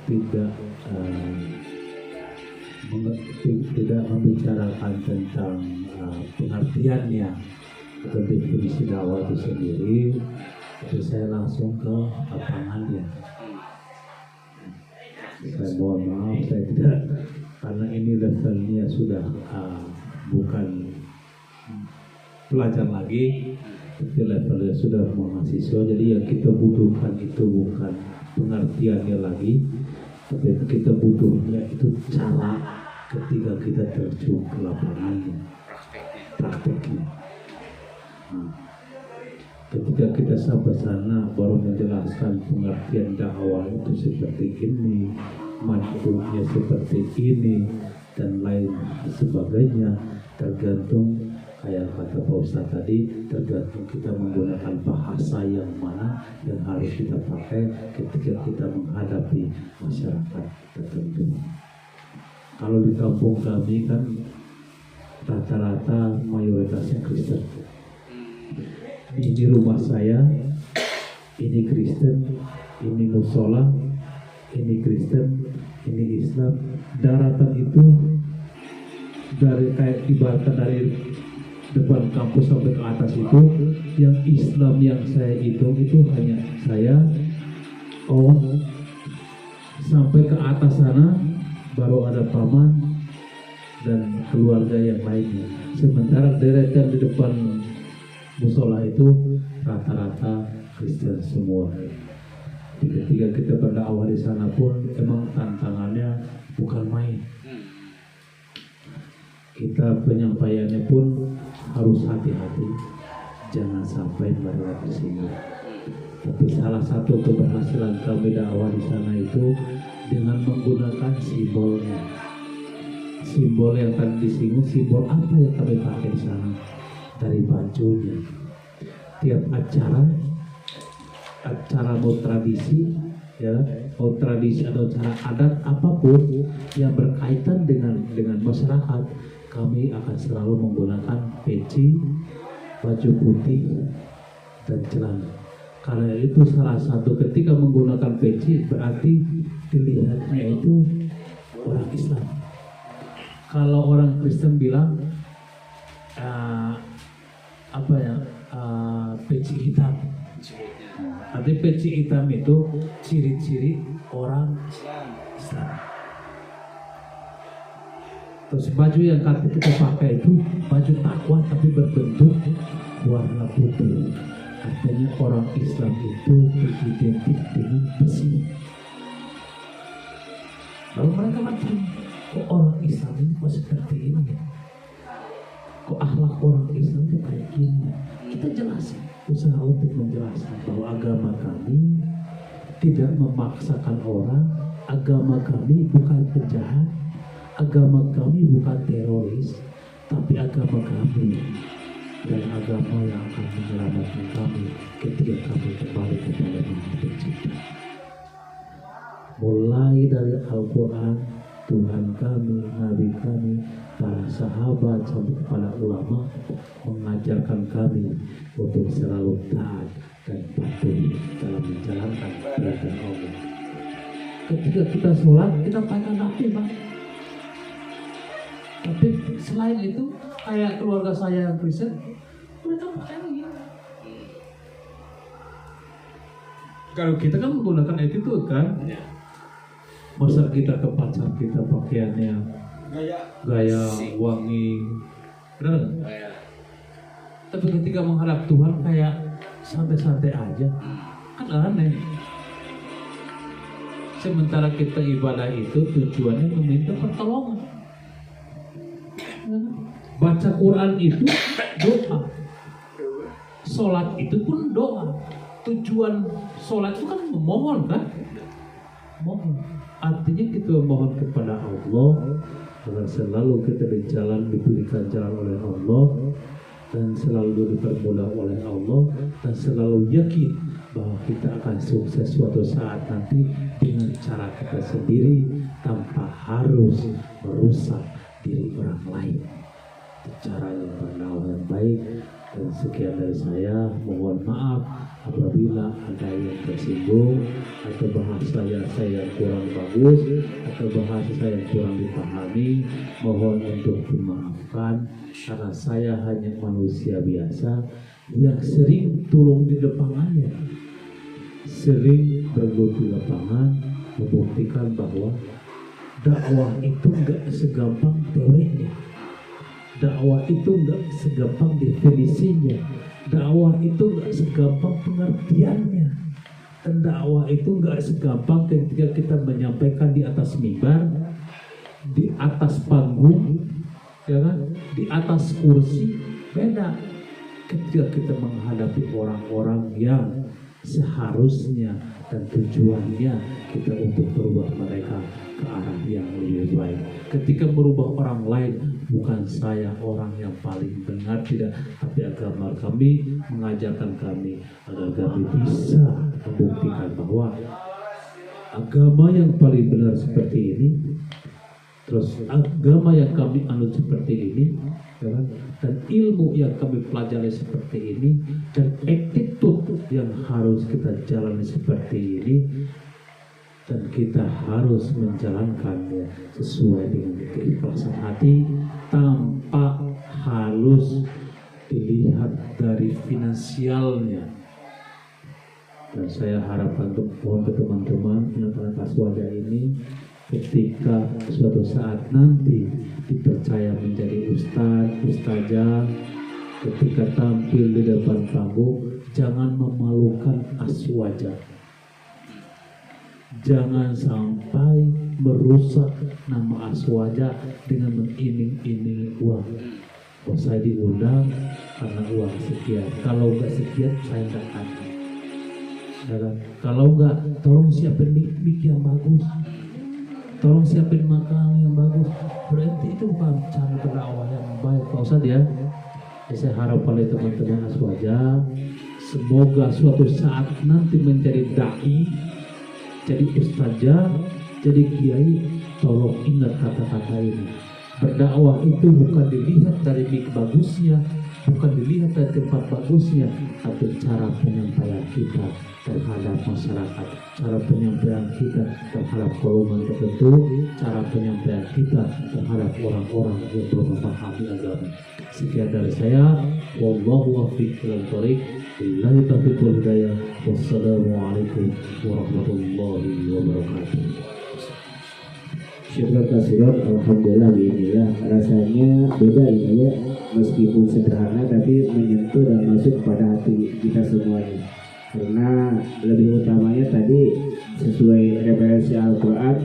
tidak tidak membicarakan tentang pengertiannya atau definisi dakwah itu sendiri, jadi saya langsung ke lapangannya. Saya mohon maaf, saya tidak, karena ini levelnya sudah bukan pelajar lagi, tapi levelnya sudah mahasiswa. Jadi yang kita butuhkan itu bukan pengertiannya lagi, tapi kita butuhnya itu cara ketika kita terjun ke lapangannya, prakteknya. Ketika kita sampai sana baru menjelaskan pengertian dakwah itu seperti ini, manfaatnya seperti ini, dan lain sebagainya. Tergantung, kayak kata Pak Ustadz tadi, tergantung kita menggunakan bahasa yang mana yang harus kita pakai ketika kita menghadapi masyarakat tertentu. Kalau di kampung kami kan rata-rata mayoritasnya Kristen. Di rumah saya ini Kristen, ini musola, ini Kristen, ini Islam. Daratan itu dari kayak ibaratkan dari depan kampus sampai ke atas itu, yang Islam yang saya hitung itu hanya saya, sampai ke atas sana baru ada paman dan keluarga yang lainnya. Sementara deretan di depan musola itu rata-rata Kristen semua. Ketika kita berdakwah di sana pun emang tantangannya bukan main. Kita penyampaiannya pun harus hati-hati, jangan sampai mereka tersinggung. Tapi salah satu keberhasilan kami dakwah di sana itu dengan menggunakan simbolnya. Simbol yang tadi disinggung, simbol apa yang kami pakai di sana? Dari bajunya. Tiap acara mau tradisi, ya, mau tradisi atau acara adat apapun yang berkaitan dengan masyarakat, kami akan selalu menggunakan peci, baju putih, dan celana. Karena itu salah satu ketika menggunakan peci berarti dilihatnya itu orang Islam. Kalau orang Kristen bilang peci hitam. Artinya peci hitam itu ciri-ciri orang Islam. Terus baju yang kita pakai itu baju takwa tapi berbentuk warna putih. Artinya orang Islam itu beridentik dengan besi. Lalu mereka macam, kok orang Islam ini kok seperti ini? Kok akhlak orang Islam itu kayak gini? Kita jelasin, usaha untuk menjelaskan bahwa agama kami tidak memaksakan orang, agama kami bukan penjahat, agama kami bukan teroris, tapi agama kami dan agama yang akan menyelamatkan kami ketika kami kembali kepada Maha Pencipta. Mulai dari Al-Quran, Tuhan kami, Nabi kami, para sahabat sampai kepada ulama mengajarkan kami untuk selalu taat dan patuh dalam menjalankan perintah Allah. Ketika kita sholat, kita pakai nafi, Pak. Tapi selain itu, kayak keluarga saya yang Kristen, mereka pakai lagi. Kalau kita kan menggunakan attitude kan, masa kita ke pacar kita pakaiannya gaya wangi, benar nggak? Tapi ketika menghadap Tuhan kayak santai-santai aja, kan aneh. Sementara kita ibadah itu tujuannya meminta pertolongan. Baca Quran itu doa, sholat itu pun doa. Tujuan sholat itu kan memohon kan? Mohon. Artinya kita mohon kepada Allah agar selalu kita diberikan jalan oleh Allah dan selalu dipermudah oleh Allah dan selalu yakin bahwa kita akan sukses suatu saat nanti dengan cara kita sendiri tanpa harus merusak diri orang lain. Itu cara yang berdakwah yang baik. Dan sekian dari saya, mohon maaf Apabila ada yang tersinggung atau bahasa saya kurang bagus atau bahasa saya kurang dipahami, mohon untuk dimaafkan karena saya hanya manusia biasa yang sering turun di lapangannya, sering bergelut di lapangan, membuktikan bahwa dakwah itu nggak segampang teorinya, dakwah itu nggak segampang definisinya, dakwah itu nggak segampang pengertiannya, dan dakwah itu nggak segampang ketika kita menyampaikan di atas mimbar, di atas panggung, ya kan, di atas kursi. Beda ketika kita menghadapi orang-orang yang seharusnya dan tujuannya kita untuk berubah mereka ke arah yang lebih baik. Ketika merubah orang lain, bukan saya orang yang paling benar, tidak, tapi agama kami mengajarkan kami agar kami bisa membuktikan bahwa agama yang paling benar seperti ini, terus agama yang kami anut seperti ini, dan ilmu yang kami pelajari seperti ini, dan attitude yang harus kita jalani seperti ini, dan kita harus menjalankannya sesuai dengan keikhlasan hati tanpa harus dilihat dari finansialnya. Dan saya harapkan untuk mohon ke teman-teman anak-anak Aswaja ini, ketika suatu saat nanti dipercaya menjadi ustazah, ketika tampil di depan panggung, jangan memalukan Aswaja. Jangan sampai merusak nama Aswaja dengan mengiming-imingi uang. Oh, saya diundang karena uang sekian. Kalau enggak sekian, saya enggak ada. Kalau enggak, tolong siapin mic yang bagus. Tolong siapin makanan yang bagus. Berarti itu bukan cara berdakwah yang baik, Pak Ustadz ya. Saya harap oleh teman-teman Aswaja, semoga suatu saat nanti menjadi dai, jadi ustazah, jadi kiai, tolong ingat kata-kata ini. Berdakwah itu bukan dilihat dari mic bagusnya, bukan dilihat dari tempat bagusnya, tapi cara penyampaian kita terhadap masyarakat, cara penyampaian kita terhadap golongan tertentu, cara penyampaian kita terhadap orang-orang yang belum memahami agama. Sekian dari saya. Wallahu a'lam bishawab. Billahi taufiq wal hidayah. Wassalamualaikum warahmatullahi wabarakatuh. Syukur kasirat, alhamdulillah, bismillah. Rasanya beda ini ya, meskipun sederhana tapi menyentuh dan masuk pada hati kita semuanya. Karena lebih utamanya tadi sesuai referensi Al-Quran,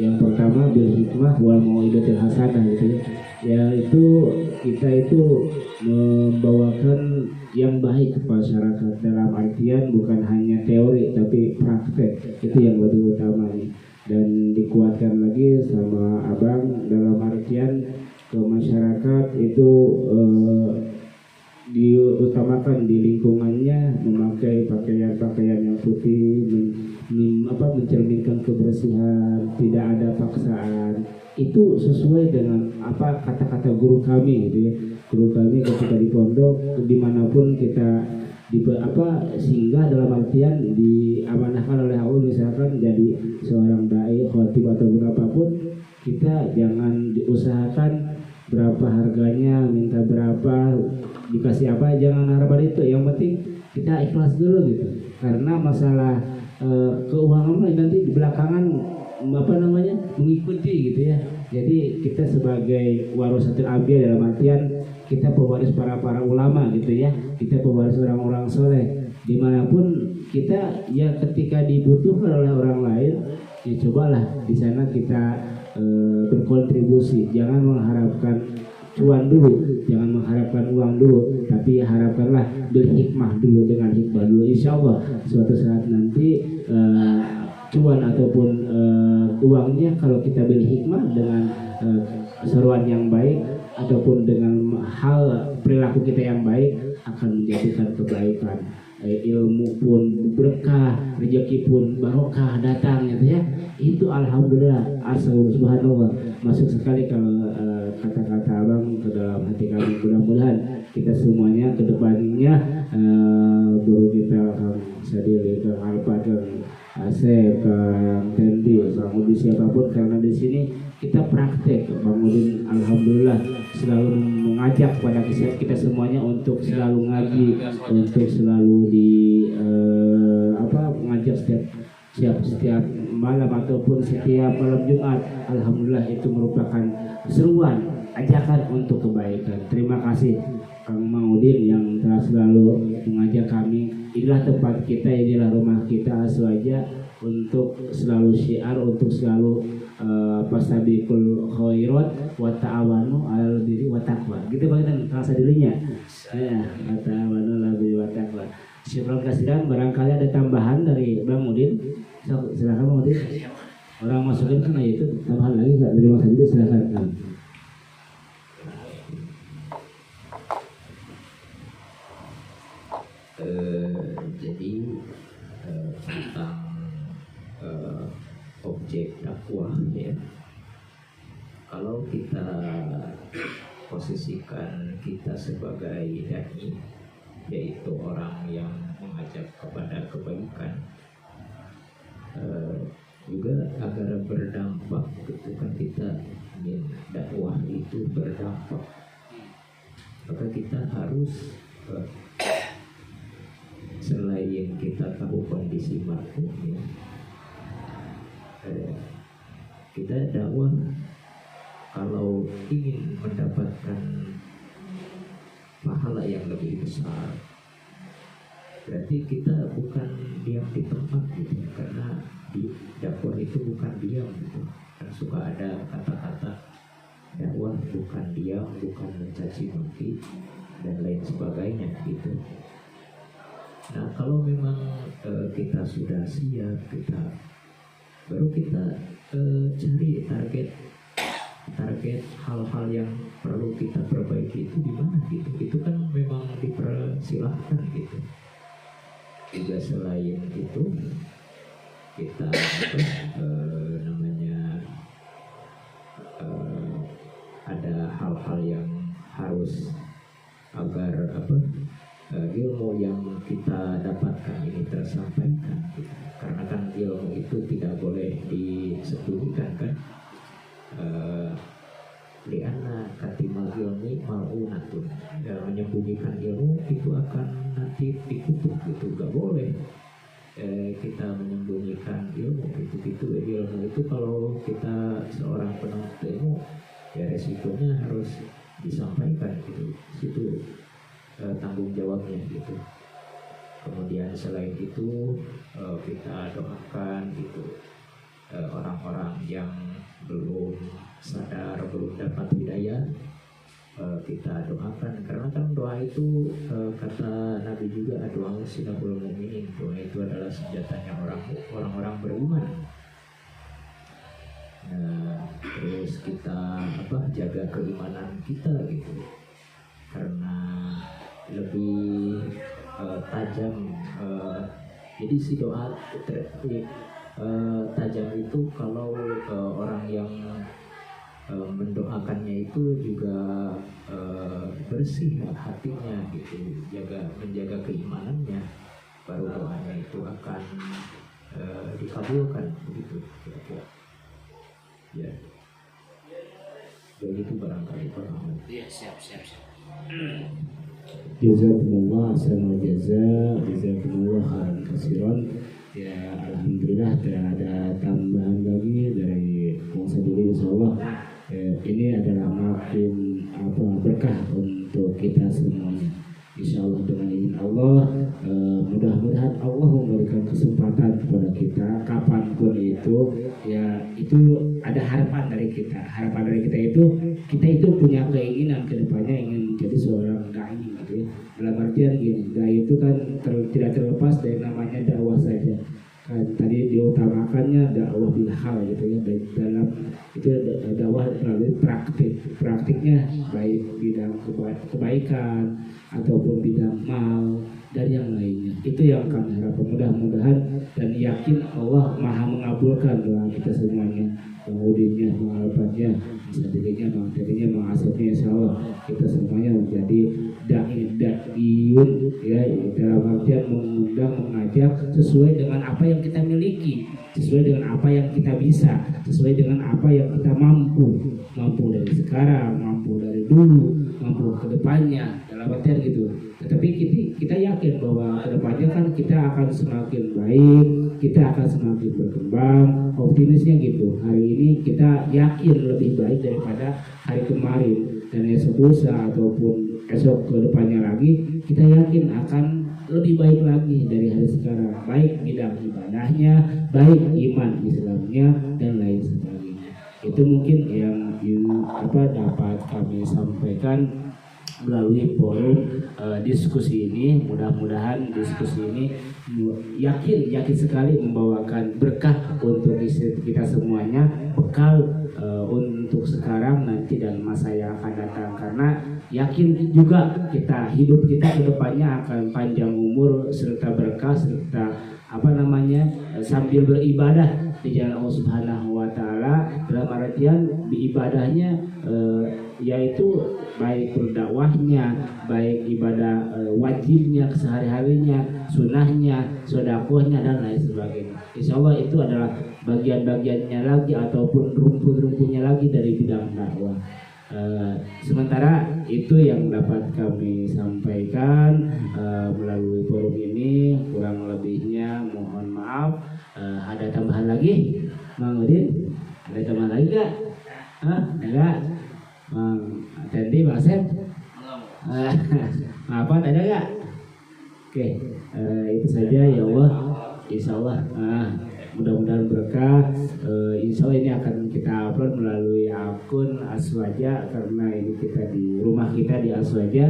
yang pertama bil hikmah wal mau'izatil hasanah gitu ya. Yaitu kita itu membawakan yang baik ke masyarakat, dalam artian bukan hanya teori tapi praktek, itu yang lebih utamanya. Dan dikuatkan lagi sama abang dalam artian ke masyarakat itu diutamakan di lingkungannya memakai pakaian-pakaian yang putih, mencerminkan kebersihan, tidak ada paksaan. Itu sesuai dengan apa kata-kata guru kami gitu ya. Guru kami ketika di pondok dimanapun kita singgah, dalam artian diamanahkan oleh Allah, misalkan jadi seorang dai, khatib atau berapapun, kita jangan diusahakan berapa harganya, minta berapa, dikasih apa, jangan harapan itu. Yang penting kita ikhlas dulu gitu. Karena masalah keuangan nanti di belakangan mengikuti gitu ya. Jadi kita sebagai warasatul anbiya, dalam artian kita pewaris para ulama gitu ya, kita pewaris orang-orang soleh. Dimanapun kita ya, ketika dibutuhkan oleh orang lain, ya cobalah di sana kita berkontribusi. Jangan mengharapkan cuan dulu, jangan mengharapkan uang dulu, tapi harapkanlah bil hikmah dulu, dengan hikmah dulu. Insya Allah suatu saat nanti cuan ataupun uangnya, kalau kita bil hikmah dengan seruan yang baik ataupun dengan hal perilaku kita yang baik, akan menjadikan kebaikan. Ilmu pun berkah, rezeki pun barokah datang gitu ya. Itu alhamdulillah, subhanallah, masuk sekali kalau kata-kata abang ke dalam hati kami. Mudah-mudahan kita semuanya ke depannya, guru kita Kang Sadil, Kang Alpa, Kang Asep, Kang Tendi, Kang Udi, siapapun, karena di sini kita praktek. Bang Udin alhamdulillah selalu mengajak pada kita semuanya untuk selalu ngaji, untuk selalu mengajak setiap malam ataupun setiap malam Jumat. Alhamdulillah itu merupakan seruan, ajakan untuk kebaikan. Terima kasih Kang Maudin yang telah selalu mengajak kami. Inilah tempat kita, inilah rumah kita Aswaja, untuk selalu syiar, untuk selalu fastabiqul khairat wa ta'awanu 'alal birri wa taqwa. Gitu Bang, terasa dirinya. Ya, wa ta'awanu 'alal birri wa taqwa. Syukran kasihan, barangkali ada tambahan dari Bang Udin. Silakan Bang Udin. Orang masukin kan itu tambahan lagi enggak dari Mas Udin, silakan. Jadi tentang objek dakwah ya, kalau kita posisikan kita sebagai dai, yaitu orang yang mengajak kepada kebaikan, juga agar berdampak, itu kan kita ingin dakwah itu berdampak, maka kita harus selain kita tahu kondisi marfu'nya, kita dakwah kalau ingin mendapatkan pahala yang lebih besar, berarti kita bukan diam di tempat gitu, karena di dakwah itu bukan diam gitu. Kan suka ada kata-kata dakwah bukan diam, bukan mencaci maki dan lain sebagainya gitu. Nah, kalau memang kita sudah siap, baru kita cari target hal-hal yang perlu kita perbaiki itu di mana gitu. Itu kan memang dipersilahkan gitu. Juga selain itu kita ada hal-hal yang harus agar ilmu yang kita dapatkan ini tersampaikan gitu. Karena kan ilmu itu tidak boleh disembunyikan kan. Lianna katimal ilmi mal'unatun, menyembunyikan ilmu itu akan nanti dikutuk gitu, gak boleh kita menyembunyikan ilmu itu. Ilmu itu kalau kita seorang penuntut ilmu, ya resikonya harus disampaikan gitu. Situ tanggung jawabnya gitu. Kemudian selain itu kita doakan gitu orang-orang yang belum sadar, belum dapat hidayah, kita doakan, karena kan doa itu kata Nabi juga, doa silahul mu'minin, doa itu adalah senjatanya orang-orang beriman. Terus kita jaga keimanan kita gitu, karena lebih tajam. Jadi si doa tajam itu kalau orang yang mendoakannya itu juga bersih hatinya gitu, menjaga keimanannya, baru doanya itu akan dikabulkan begitu kira-kira. Ya, begitu barangkali Pak Ahmad. Iya, siap. Jazakumullah khairan jazakumullah khairan katsiran. Ya, alhamdulillah tidak ada tambahan lagi dari bangsa diri, insyaallah ini adalah makin berkah untuk kita semuanya. Insyaallah dengan izin Allah, mudah-mudahan Allah memberikan kesempatan kepada kita kapanpun itu, ya itu ada harapan dari kita. Harapan dari kita itu punya keinginan kedepannya ingin menjadi seorang dai gitu ya. Dalam artian gini, dai itu kan tidak terlepas dari namanya dakwah saja. Kan tadi diutamakannya dakwah bil hal gitu ya, dalam itu dakwah melalui praktiknya, baik bidang kebaikan ataupun bidang mal dan yang lainnya. Itu yang kami harapkan, mudah-mudahan dan yakin Allah Maha mengabulkan doa kita semuanya, kemudiannya, mengharapannya. bisa dirinya mengasihnya insya Allah kita semuanya menjadi dai-daiun ya, dalam artian mengundang, mengajak sesuai dengan apa yang kita miliki, sesuai dengan apa yang kita bisa, sesuai dengan apa yang kita mampu dari sekarang, mampu dari dulu, mampu ke depannya, dalam artian gitu. Tetapi kita yakin bahwa ke depannya kan kita akan semakin baik, kita akan semakin berkembang, optimisnya gitu. Hari ini kita yakin lebih baik daripada hari kemarin, dan esok lusa ataupun esok ke depannya lagi kita yakin akan lebih baik lagi dari hari sekarang, baik bidang ibadahnya, baik iman Islamnya dan lain sebagainya. Itu mungkin yang dapat kami sampaikan melalui forum diskusi ini. Mudah-mudahan diskusi ini yakin sekali membawakan berkah untuk kita semuanya, bekal untuk sekarang, nanti dan masa yang akan datang, karena yakin juga hidup kita ke depannya akan panjang umur serta berkah serta sambil beribadah di jalan Allah Subhanahu wa taala, dalam artian di ibadahnya yaitu baik berdakwahnya, baik ibadah wajibnya sehari-harinya, sunahnya, sedekahnya dan lain sebagainya. Insya Allah itu adalah bagian-bagiannya lagi ataupun rumpun-rumpunnya lagi dari bidang dakwah. Sementara itu yang dapat kami sampaikan melalui forum ini, kurang lebihnya mohon maaf. Ada tambahan lagi, Mang Udin? Ada tambahan lagi gak? Enggak? Mang Tendi, Mang Asep? Apa ada gak? Oke, itu saja ya Allah. Insya Allah mudah-mudahan berkah. Insya Allah ini akan kita upload melalui akun Aswaja, karena ini kita di rumah kita di Aswaja,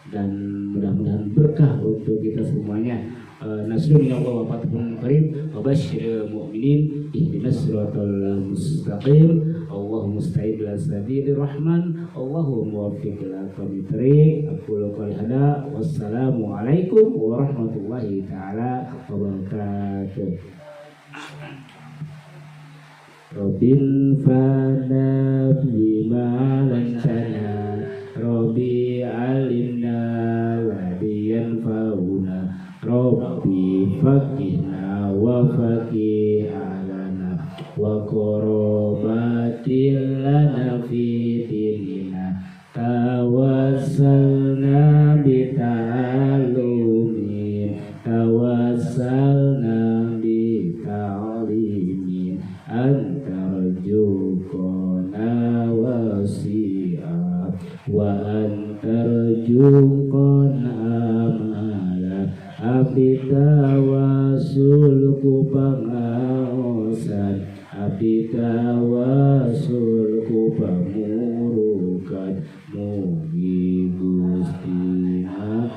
dan mudah-mudahan berkah untuk kita semuanya. Nasrun min Allah wa fathun qarib wa basyiril mu'minin ihdinas siratal mustaqim. Allahumma musta'id ila sabilir rahman, Allahumma muwaffiq ila aqwamit thariq. Aqulu qouli hada, wassalamu alaikum warahmatullahi taala wabarakatuh. Robin fana bima lantana, Robi alimna ladiyan fauna, Robi fakihna wa fakih alana, wa korobatil lana fi dinina, tawassalna bita'alumin, tawassalna bita'alimin, antarjukona wasi'a wa antarjukona amala, abdi tawasulku pangaosan, abdi tawasulku pamurukan, mugi Gustina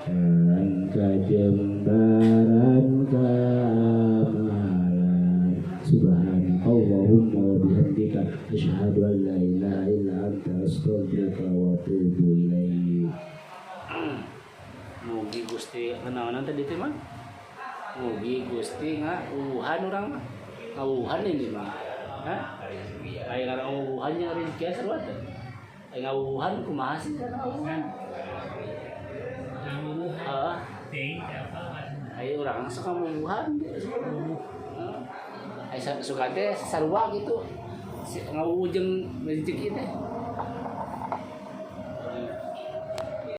dan kajembaran keamalan. Subhanallahumma wa bihamdika, asyhadu an la ilaha illa anta, astaghfiruka wa atubu ilaik. Mugi Gusti kenaonan tadi teh mah? Mugi Gusti ngauhan urang mah. Ngauhan ini mah. Hah? Aya ngauhan nya rezeki sarua teh. Aya ngauhan kumaha sih ngauhan? Heeh. Aya urang suka ngauhan. Aya suka teh sarua gitu. Ngaujeung rezeki teh.